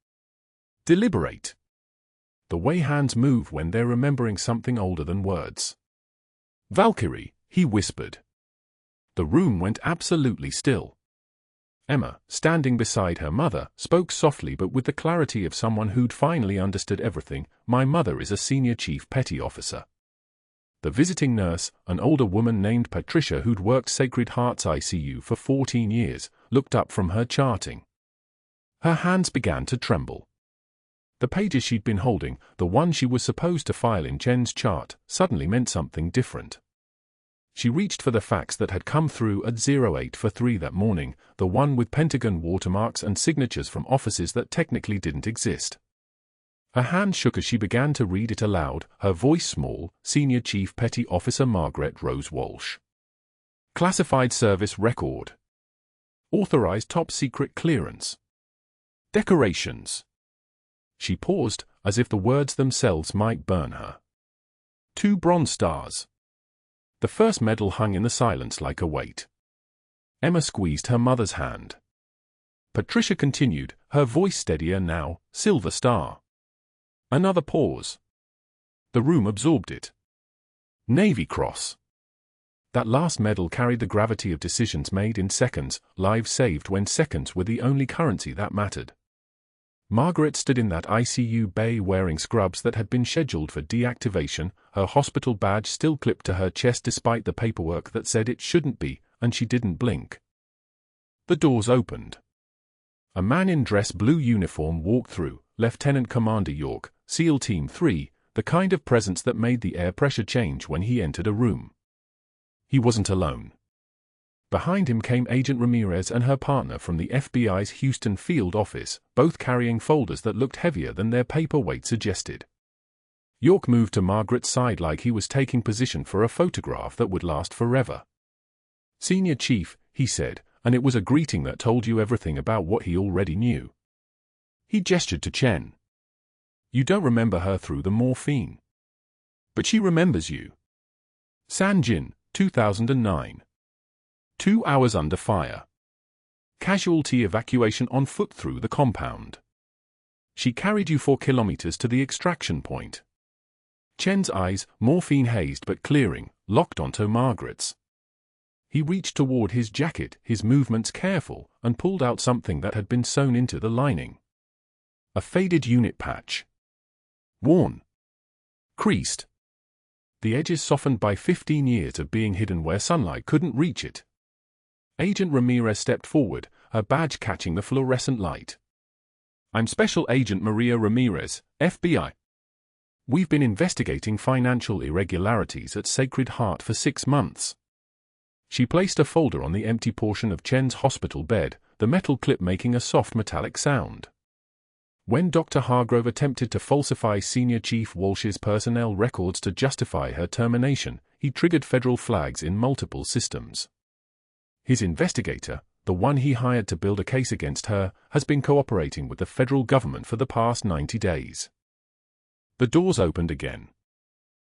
Deliberate. The way hands move when they're remembering something older than words. "Valkyrie," he whispered. The room went absolutely still. Emma, standing beside her mother, spoke softly but with the clarity of someone who'd finally understood everything. "My mother is a senior chief petty officer." The visiting nurse, an older woman named Patricia who'd worked Sacred Heart's ICU for 14 years, looked up from her charting. Her hands began to tremble. The pages she'd been holding, the one she was supposed to file in Chen's chart, suddenly meant something different. She reached for the fax that had come through at 0843 that morning, the one with Pentagon watermarks and signatures from offices that technically didn't exist. Her hand shook as she began to read it aloud, her voice small. "Senior Chief Petty Officer Margaret Rose Walsh. Classified Service Record. Authorized Top Secret Clearance. Decorations." She paused, as if the words themselves might burn her. 2 bronze stars. The first medal hung in the silence like a weight. Emma squeezed her mother's hand. Patricia continued, her voice steadier now. "Silver star." Another pause. The room absorbed it. Navy Cross. That last medal carried the gravity of decisions made in seconds, lives saved when seconds were the only currency that mattered. Margaret stood in that ICU bay wearing scrubs that had been scheduled for deactivation, her hospital badge still clipped to her chest despite the paperwork that said it shouldn't be, and she didn't blink. The doors opened. A man in dress blue uniform walked through, Lieutenant Commander York, SEAL Team 3, the kind of presence that made the air pressure change when he entered a room. He wasn't alone. Behind him came Agent Ramirez and her partner from the FBI's Houston field office, both carrying folders that looked heavier than their paperweight suggested. York moved to Margaret's side like he was taking position for a photograph that would last forever. "Senior Chief," he said, and it was a greeting that told you everything about what he already knew. He gestured to Chen. "You don't remember her through the morphine. But she remembers you. San Jin, 2009. 2 hours under fire. Casualty evacuation on foot through the compound. She carried you 4 kilometers to the extraction point." Chen's eyes, morphine-hazed but clearing, locked onto Margaret's. He reached toward his jacket, his movements careful, and pulled out something that had been sewn into the lining. A faded unit patch. Worn. Creased. The edges softened by 15 years of being hidden where sunlight couldn't reach it. Agent Ramirez stepped forward, her badge catching the fluorescent light. "I'm Special Agent Maria Ramirez, FBI. We've been investigating financial irregularities at Sacred Heart for 6 months." She placed a folder on the empty portion of Chen's hospital bed, the metal clip making a soft metallic sound. When Dr. Hargrove attempted to falsify Senior Chief Walsh's personnel records to justify her termination, he triggered federal flags in multiple systems. His investigator, the one he hired to build a case against her, has been cooperating with the federal government for the past 90 days. The doors opened again.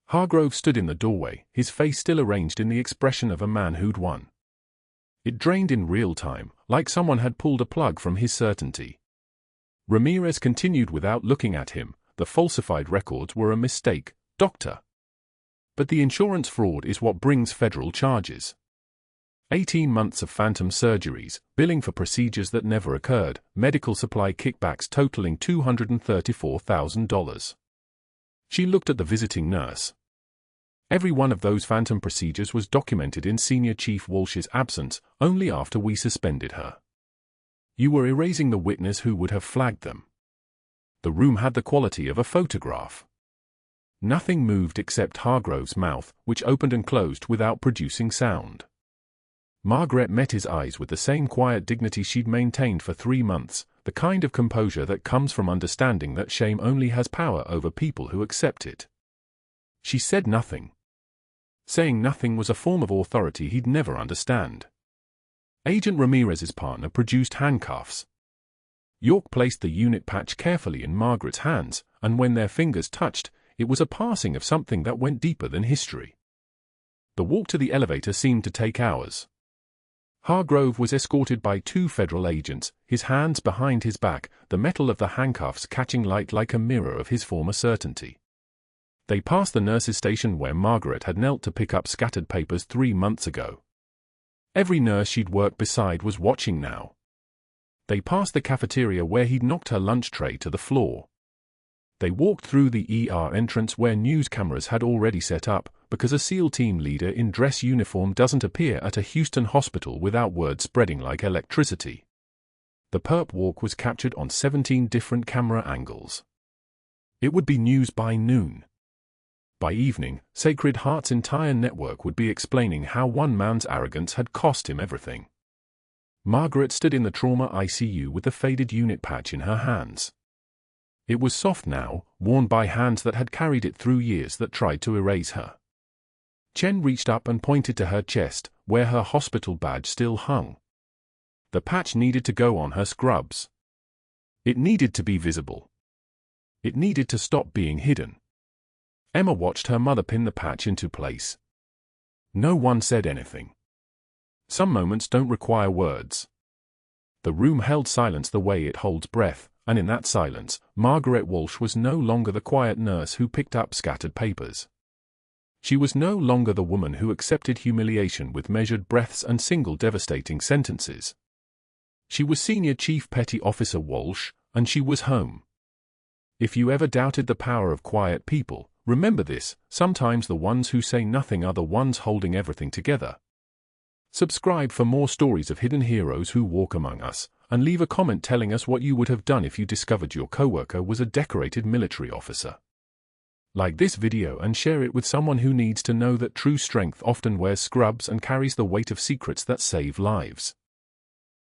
Hargrove stood in the doorway, his face still arranged in the expression of a man who'd won. It drained in real time, like someone had pulled a plug from his certainty. Ramirez continued without looking at him. "The falsified records were a mistake, Doctor. But the insurance fraud is what brings federal charges. 18 months of phantom surgeries, billing for procedures that never occurred, medical supply kickbacks totaling $234,000. She looked at the visiting nurse. "Every one of those phantom procedures was documented in Senior Chief Walsh's absence, only after we suspended her. You were erasing the witness who would have flagged them." The room had the quality of a photograph. Nothing moved except Hargrove's mouth, which opened and closed without producing sound. Margaret met his eyes with the same quiet dignity she'd maintained for 3 months, the kind of composure that comes from understanding that shame only has power over people who accept it. She said nothing. Saying nothing was a form of authority he'd never understand. Agent Ramirez's partner produced handcuffs. York placed the unit patch carefully in Margaret's hands, and when their fingers touched, it was a passing of something that went deeper than history. The walk to the elevator seemed to take hours. Hargrove was escorted by 2 federal agents, his hands behind his back, the metal of the handcuffs catching light like a mirror of his former certainty. They passed the nurse's station where Margaret had knelt to pick up scattered papers 3 months ago. Every nurse she'd worked beside was watching now. They passed the cafeteria where he'd knocked her lunch tray to the floor. They walked through the ER entrance where news cameras had already set up, because a SEAL team leader in dress uniform doesn't appear at a Houston hospital without word spreading like electricity. The perp walk was captured on 17 different camera angles. It would be news by noon. By evening, Sacred Heart's entire network would be explaining how one man's arrogance had cost him everything. Margaret stood in the trauma ICU with the faded unit patch in her hands. It was soft now, worn by hands that had carried it through years that tried to erase her. Chen reached up and pointed to her chest, where her hospital badge still hung. The patch needed to go on her scrubs. It needed to be visible. It needed to stop being hidden. Emma watched her mother pin the patch into place. No one said anything. Some moments don't require words. The room held silence the way it holds breath, and in that silence, Margaret Walsh was no longer the quiet nurse who picked up scattered papers. She was no longer the woman who accepted humiliation with measured breaths and single devastating sentences. She was Senior Chief Petty Officer Walsh, and she was home. If you ever doubted the power of quiet people, remember this: sometimes the ones who say nothing are the ones holding everything together. Subscribe for more stories of hidden heroes who walk among us, and leave a comment telling us what you would have done if you discovered your coworker was a decorated military officer. Like this video and share it with someone who needs to know that true strength often wears scrubs and carries the weight of secrets that save lives.